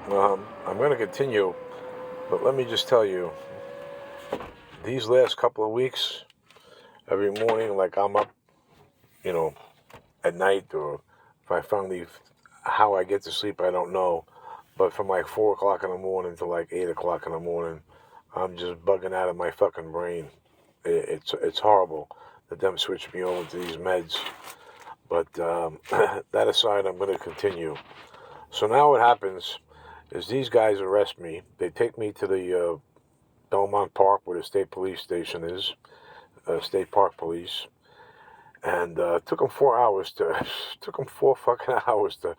I'm going to continue, but let me just tell you, these last couple of weeks, every morning, like I'm up, you know, at night, or if I finally, how I get to sleep, I don't know. But from like 4 o'clock in the morning to like 8 o'clock in the morning, I'm just bugging out of my fucking brain. It's horrible that them switch me over to these meds. But that aside, I'm going to continue. So now what happens is these guys arrest me. They take me to the Belmont Park, where the state police station is, state park police, and took them 4 hours to took them 4 fucking hours to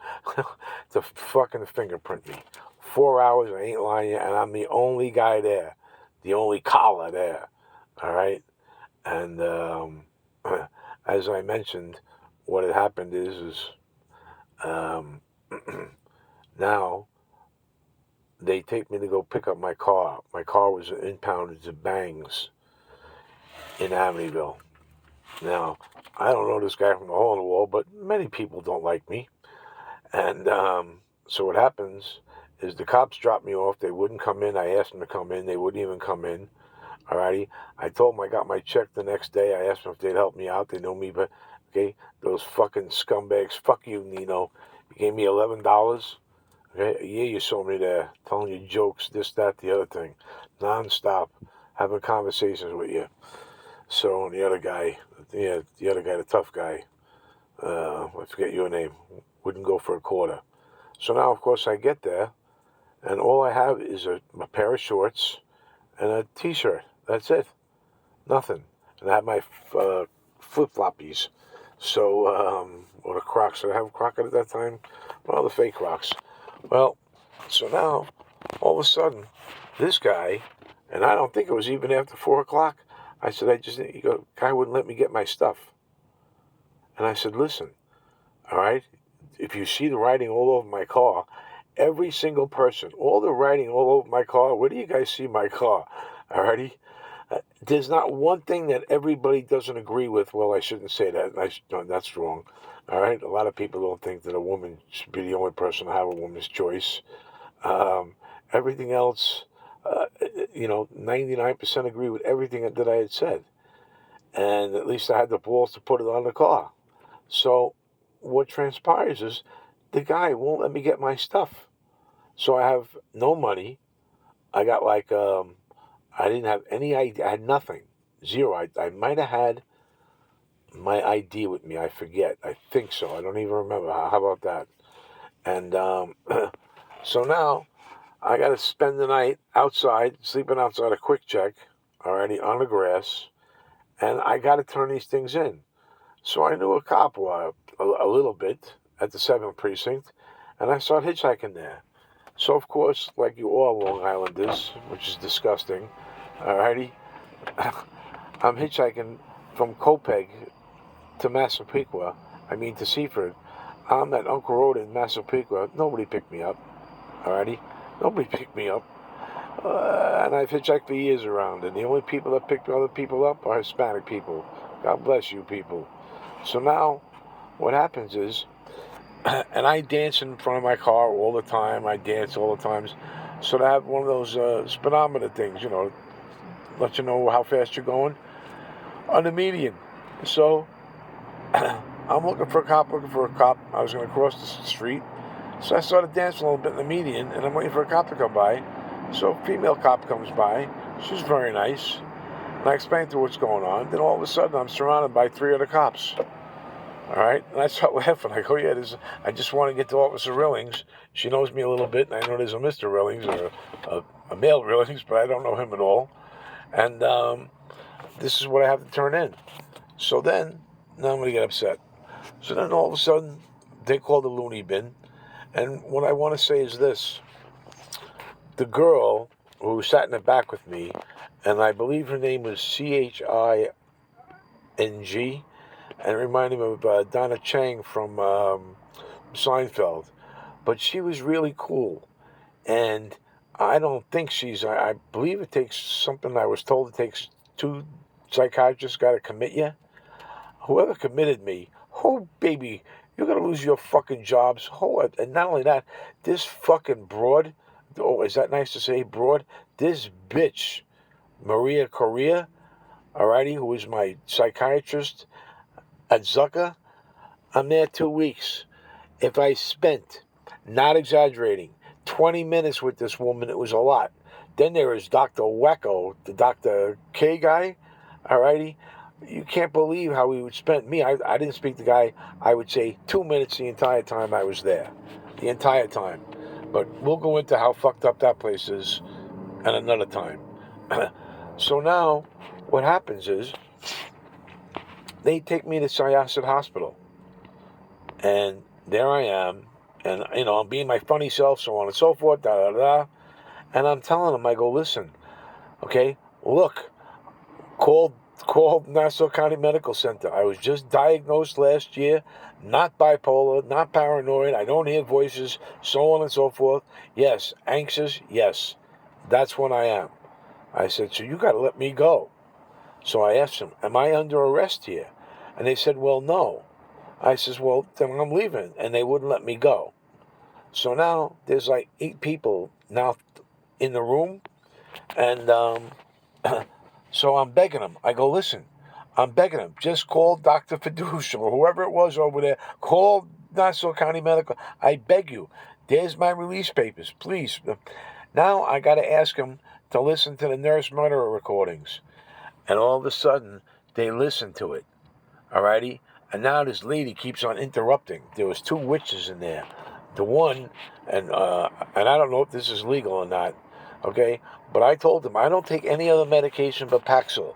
to fucking fingerprint me. 4 hours, I ain't lying, and I'm the only guy there, the only collar there. All right, and as I mentioned, what had happened is um, now they take me to go pick up my car. My car was impounded to Bangs in Amityville. Now, I don't know this guy from the hole in the wall, but many people don't like me. And so what happens is the cops dropped me off. They wouldn't come in. I asked them to come in. They wouldn't even come in. Alrighty. I told them I got my check the next day. I asked them if they'd help me out. They know me, but okay, those fucking scumbags. Fuck you, Nino. You gave me $11. Okay, yeah, you saw me there telling you jokes, this, that, the other thing, nonstop, having conversations with you. So the other guy, the tough guy, I forget your name, wouldn't go for a quarter. So now, of course, I get there, and all I have is a pair of shorts and a T-shirt. That's it, nothing. And I have my flip-floppies. So, or the Crocs. Did I have Crocs at that time? Well, the fake Crocs. Well, so now, all of a sudden, this guy, and I don't think it was even after 4 o'clock, I said, guy wouldn't let me get my stuff. And I said, listen, all right, if you see the writing all over my car, every single person, all the writing all over my car, where do you guys see my car? All righty? There's not one thing that everybody doesn't agree with. Well, I shouldn't say that. No, that's wrong. All right? A lot of people don't think that a woman should be the only person to have a woman's choice. Everything else, 99% agree with everything that I had said. And at least I had the balls to put it on the car. So what transpires is the guy won't let me get my stuff. So I have no money. I got I didn't have any ID. I had nothing. Zero. I might have had my ID with me. I forget. I think so. I don't even remember. How about that? And so now I got to spend the night outside, sleeping outside a Quick Check, already on the grass, and I got to turn these things in. So I knew a cop a little bit at the 7th Precinct, and I started hitchhiking there. So, of course, like you all Long Islanders, which is disgusting, alrighty, I'm hitchhiking from Copeg to Massapequa, to Seaford. I'm at Uncle Road in Massapequa. Nobody picked me up, alrighty? Nobody picked me up. And I've hitchhiked for years around, and the only people that pick other people up are Hispanic people. God bless you people. So now, what happens is, and I dance in front of my car all the time. I dance all the times. So I have one of those speedometer things, let you know how fast you're going on the median. So I'm looking for a cop. I was going to cross the street. So I started dancing a little bit in the median, and I'm waiting for a cop to come by. So a female cop comes by. She's very nice. And I explained to her what's going on. Then all of a sudden, I'm surrounded by 3 other cops. All right, and I start laughing. I go, yeah, I just want to get to Officer Rillings. She knows me a little bit, and I know there's a Mr. Rillings or a male Rillings, but I don't know him at all. And this is what I have to turn in. So then, now I'm going to get upset. So then all of a sudden, they call the loony bin. And what I want to say is this. The girl who sat in the back with me, and I believe her name was Ching, and it reminded me of Donna Chang from Seinfeld. But she was really cool. And I don't think I believe it takes something, I was told it takes 2 psychiatrists got to commit you. Whoever committed me, oh baby, You're going to lose your fucking jobs. And not only that, this fucking broad, oh, is that nice to say, broad? This bitch, Maria Correa, alrighty, who is my psychiatrist at Zucker, I'm there 2 weeks. If I spent, not exaggerating, 20 minutes with this woman, it was a lot. Then there is Dr. Wacko, the Dr. K guy, alrighty. You can't believe how he would spend me. I didn't speak to the guy, I would say 2 minutes the entire time I was there. The entire time. But we'll go into how fucked up that place is at another time. So now, what happens is, they take me to Syosset Hospital. And there I am. And, I'm being my funny self, so on and so forth, da-da-da. And I'm telling them, I go, listen, okay, look, called Nassau County Medical Center. I was just diagnosed last year, not bipolar, not paranoid. I don't hear voices, so on and so forth. Yes, anxious, yes, that's what I am. I said, so you got to let me go. So I asked them, am I under arrest here? And they said, well, no. I says, well, then I'm leaving. And they wouldn't let me go. So now there's like 8 people now in the room. And so I'm begging them. I go, listen, I'm begging them. Just call Dr. Fidusha or whoever it was over there. Call Nassau County Medical. I beg you. There's my release papers. Please. Now I got to ask them to listen to the Nurse Murderer recordings. And all of a sudden, they listen to it. Alrighty? And now this lady keeps on interrupting. There was 2 witches in there. The one, and I don't know if this is legal or not, okay? But I told them, I don't take any other medication but Paxil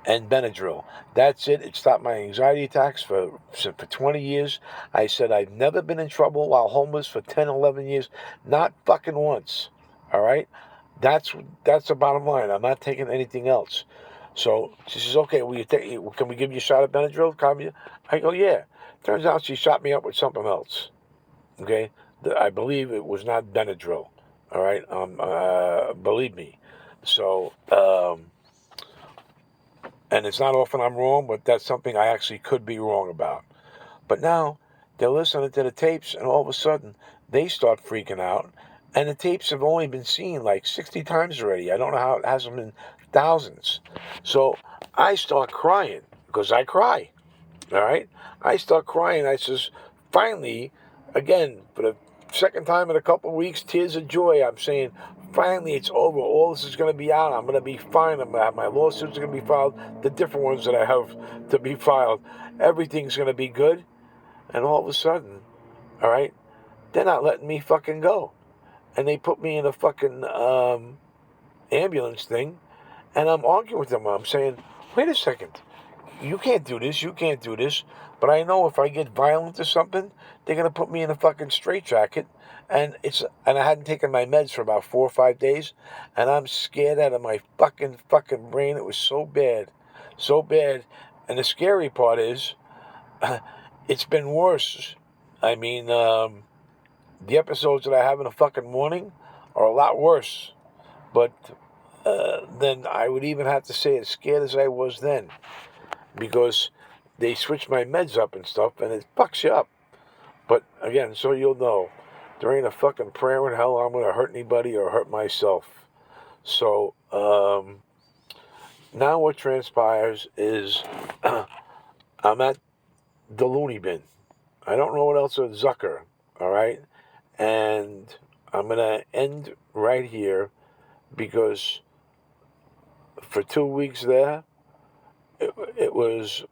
and Benadryl. That's it. It stopped my anxiety attacks for 20 years. I said I've never been in trouble while homeless for 10, 11 years. Not fucking once. All right? That's the bottom line. I'm not taking anything else. So she says, okay, can we give you a shot of Benadryl? Calm you? I go, yeah. Turns out she shot me up with something else. Okay? I believe it was not Benadryl. All right? Believe me. So, and it's not often I'm wrong, but that's something I actually could be wrong about. But now they're listening to the tapes, and all of a sudden they start freaking out. And the tapes have only been seen like 60 times already. I don't know how it hasn't been thousands. So I start crying because I cry. All right? I start crying. I says, finally, again, for the second time in a couple of weeks, tears of joy, I'm saying, finally, it's over. All this is going to be out. I'm going to be fine. I'm going to have my lawsuits are going to be filed, the different ones that I have to be filed. Everything's going to be good. And all of a sudden, all right, they're not letting me fucking go. And they put me in a fucking ambulance thing. And I'm arguing with them. I'm saying, wait a second. You can't do this. You can't do this. But I know if I get violent or something, they're going to put me in a fucking straitjacket. And I hadn't taken my meds for about 4 or 5 days. And I'm scared out of my fucking brain. It was so bad. So bad. And the scary part is, it's been worse. I mean, the episodes that I have in the fucking morning are a lot worse. But then I would even have to say as scared as I was then. Because they switch my meds up and stuff, and it fucks you up. But again, so you'll know, there ain't a fucking prayer in hell I'm going to hurt anybody or hurt myself. So now what transpires is I'm at the loony bin. I don't know what else is Zucker, all right? And I'm going to end right here because for 2 weeks there, it was,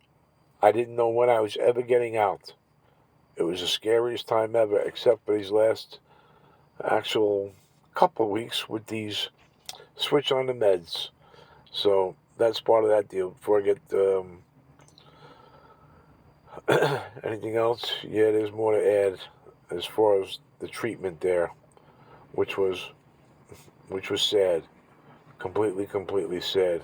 I didn't know when I was ever getting out. It was the scariest time ever, except for these last actual couple of weeks with these switch on the meds. So that's part of that deal. Before I get anything else, yeah, there's more to add as far as the treatment there, which was sad, completely sad.